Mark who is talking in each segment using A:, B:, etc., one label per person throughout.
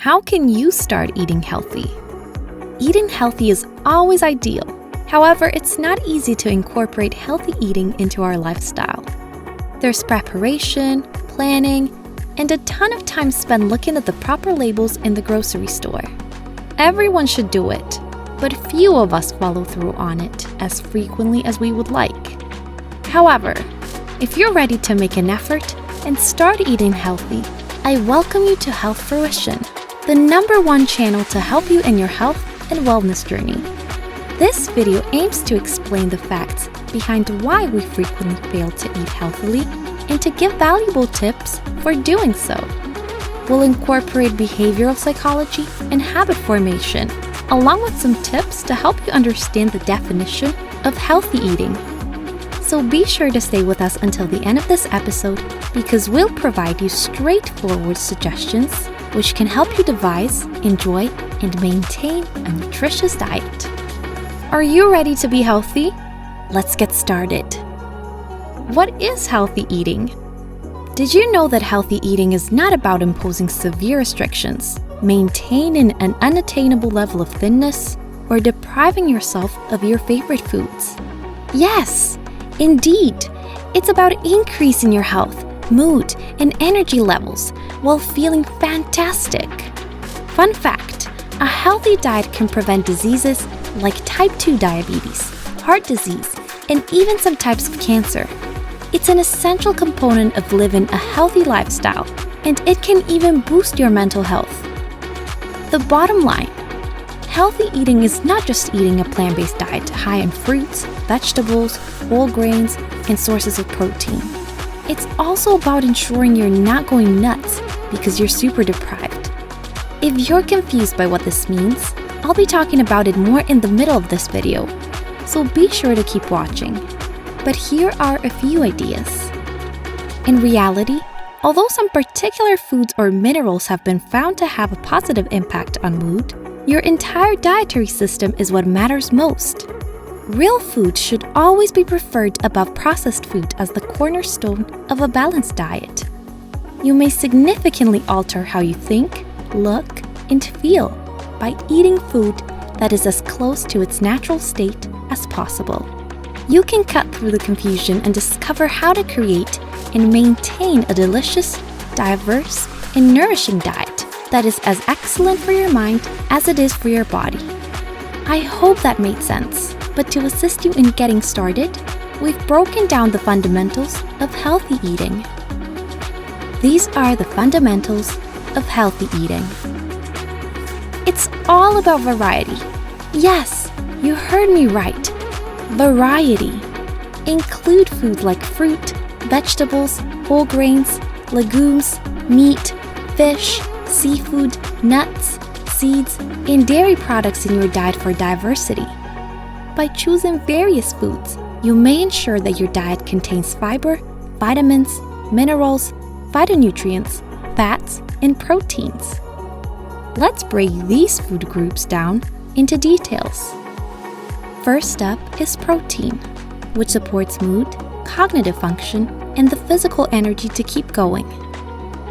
A: How can you start eating healthy? Eating healthy is always ideal. However, it's not easy to incorporate healthy eating into our lifestyle. There's preparation, planning, and a ton of time spent looking at the proper labels in the grocery store. Everyone should do it, but few of us follow through on it as frequently as we would like. However, if you're ready to make an effort and start eating healthy, I welcome you to Health Fruition, the #1 channel to help you in your health and wellness journey. This video aims to explain the facts behind why we frequently fail to eat healthily and to give valuable tips for doing so. We'll incorporate behavioral psychology and habit formation, along with some tips to help you understand the definition of healthy eating. So be sure to stay with us until the end of this episode because we'll provide you straightforward suggestions which can help you devise, enjoy, and maintain a nutritious diet. Are you ready to be healthy? Let's get started. What is healthy eating? Did you know that healthy eating is not about imposing severe restrictions, maintaining an unattainable level of thinness, or depriving yourself of your favorite foods? Yes, indeed, it's about increasing your health, mood, and energy levels while feeling fantastic. Fun fact, a healthy diet can prevent diseases like type 2 diabetes, heart disease, and even some types of cancer. It's an essential component of living a healthy lifestyle, and it can even boost your mental health. The bottom line, healthy eating is not just eating a plant-based diet high in fruits, vegetables, whole grains, and sources of protein. It's also about ensuring you're not going nuts because you're super deprived. If you're confused by what this means, I'll be talking about it more in the middle of this video, so be sure to keep watching. But here are a few ideas. In reality, although some particular foods or minerals have been found to have a positive impact on mood, your entire dietary system is what matters most. Real food should always be preferred above processed food as the cornerstone of a balanced diet. You may significantly alter how you think, look, and feel by eating food that is as close to its natural state as possible. You can cut through the confusion and discover how to create and maintain a delicious, diverse, and nourishing diet that is as excellent for your mind as it is for your body. I hope that made sense, but to assist you in getting started, we've broken down the fundamentals of healthy eating. These are the fundamentals of healthy eating. It's all about variety. Yes, you heard me right. Variety. Include foods like fruit, vegetables, whole grains, legumes, meat, fish, seafood, nuts, seeds, and dairy products in your diet for diversity. By choosing various foods, you may ensure that your diet contains fiber, vitamins, minerals, phytonutrients, fats, and proteins. Let's break these food groups down into details. First up is protein, which supports mood, cognitive function, and the physical energy to keep going.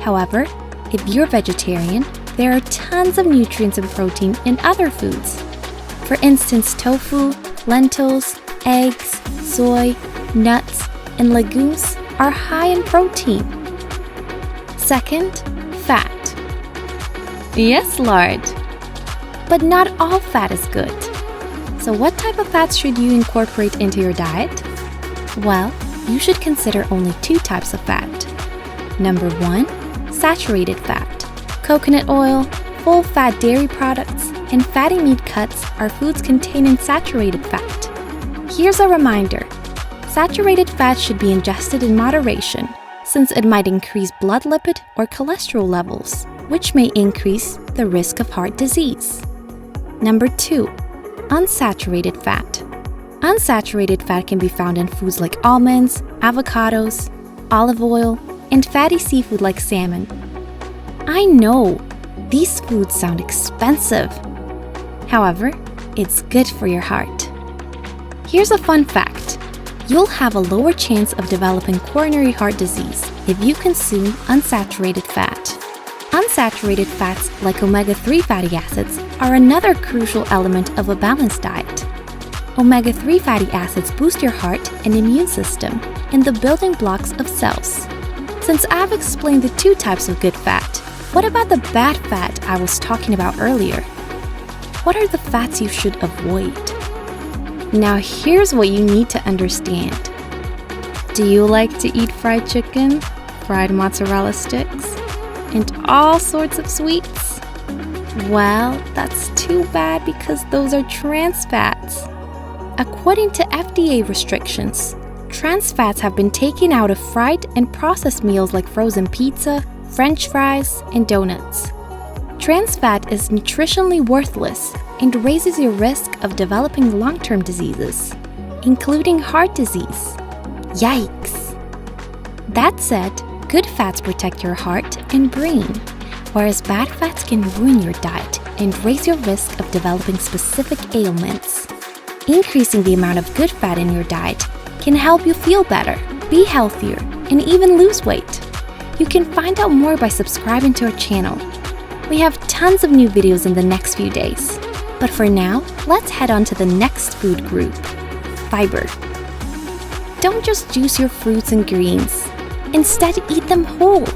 A: However, if you're vegetarian, there are tons of nutrients and protein in other foods. For instance, tofu, lentils, eggs, soy, nuts, and legumes are high in protein. Second, fat. Yes, Lord. But not all fat is good. So what type of fats should you incorporate into your diet? Well, you should consider only 2 types of fat. Number 1, saturated fat. Coconut oil, full-fat dairy products, and fatty meat cuts are foods containing saturated fat. Here's a reminder. Saturated fat should be ingested in moderation, since it might increase blood lipid or cholesterol levels, which may increase the risk of heart disease. Number 2, unsaturated fat. Unsaturated fat can be found in foods like almonds, avocados, olive oil, and fatty seafood like salmon. I know, these foods sound expensive. However, it's good for your heart. Here's a fun fact. You'll have a lower chance of developing coronary heart disease if you consume unsaturated fat. Unsaturated fats like omega-3 fatty acids are another crucial element of a balanced diet. Omega-3 fatty acids boost your heart and immune system and the building blocks of cells. Since I've explained the two types of good fat, what about the bad fat I was talking about earlier? What are the fats you should avoid? Now here's what you need to understand. Do you like to eat fried chicken, fried mozzarella sticks, and all sorts of sweets? Well, that's too bad because those are trans fats. According to FDA restrictions, trans fats have been taken out of fried and processed meals like frozen pizza, French fries, and donuts. Trans fat is nutritionally worthless and raises your risk of developing long-term diseases, including heart disease. Yikes! That said, good fats protect your heart and brain, whereas bad fats can ruin your diet and raise your risk of developing specific ailments. Increasing the amount of good fat in your diet can help you feel better, be healthier, and even lose weight. You can find out more by subscribing to our channel. We have tons of new videos in the next few days. But for now, let's head on to the next food group, fiber. Don't just juice your fruits and greens. Instead, eat them whole.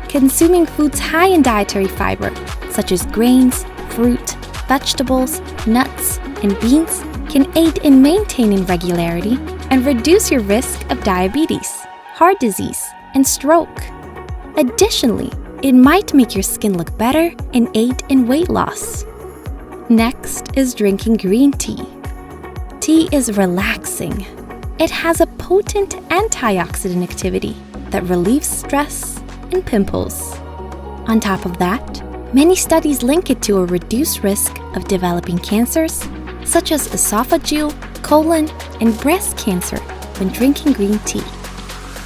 A: Consuming foods high in dietary fiber, such as grains, fruit, vegetables, nuts, and beans, can aid in maintaining regularity and reduce your risk of diabetes, heart disease, and stroke. Additionally, it might make your skin look better and aid in weight loss. Next is drinking green tea. Tea is relaxing. It has a potent antioxidant activity that relieves stress and pimples. On top of that, many studies link it to a reduced risk of developing cancers such as esophageal, colon, and breast cancer when drinking green tea.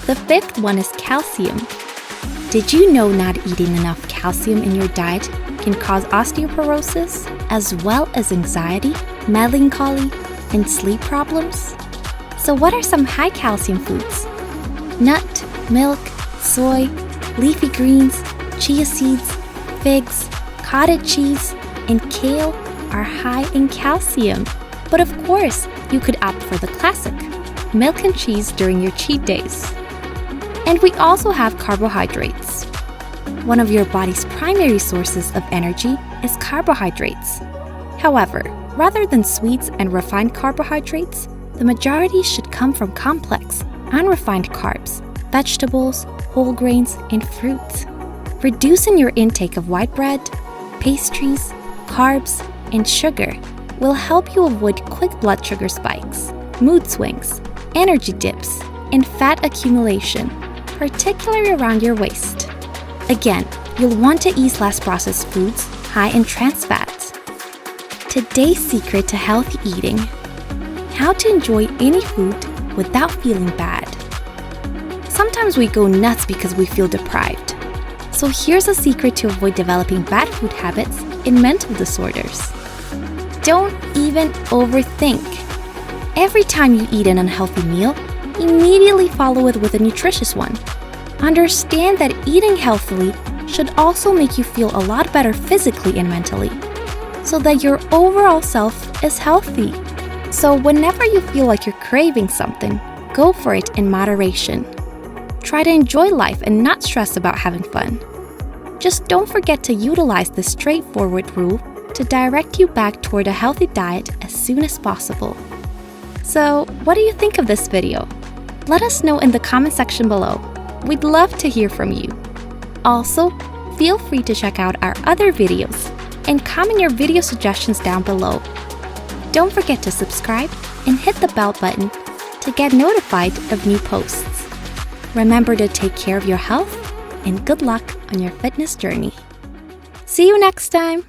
A: The fifth one is calcium. Did you know not eating enough calcium in your diet can cause osteoporosis, as well as anxiety, melancholy, and sleep problems? So what are some high calcium foods? Nut, milk, soy, leafy greens, chia seeds, figs, cottage cheese, and kale are high in calcium. But of course, you could opt for the classic, milk and cheese during your cheat days. And we also have carbohydrates. One of your body's primary sources of energy is carbohydrates. However, rather than sweets and refined carbohydrates, the majority should come from complex, unrefined carbs, vegetables, whole grains, and fruits. Reducing your intake of white bread, pastries, carbs, and sugar will help you avoid quick blood sugar spikes, mood swings, energy dips, and fat accumulation, particularly around your waist. Again, you'll want to eat less processed foods high in trans fats. Today's secret to healthy eating: how to enjoy any food without feeling bad. Sometimes we go nuts because we feel deprived. So here's a secret to avoid developing bad food habits and mental disorders. Don't even overthink. Every time you eat an unhealthy meal, immediately follow it with a nutritious one. Understand that eating healthily should also make you feel a lot better physically and mentally, so that your overall self is healthy. So whenever you feel like you're craving something, go for it in moderation. Try to enjoy life and not stress about having fun. Just don't forget to utilize this straightforward rule to direct you back toward a healthy diet as soon as possible. So, what do you think of this video? Let us know in the comment section below. We'd love to hear from you. Also, feel free to check out our other videos and comment your video suggestions down below. Don't forget to subscribe and hit the bell button to get notified of new posts. Remember to take care of your health and good luck on your fitness journey. See you next time!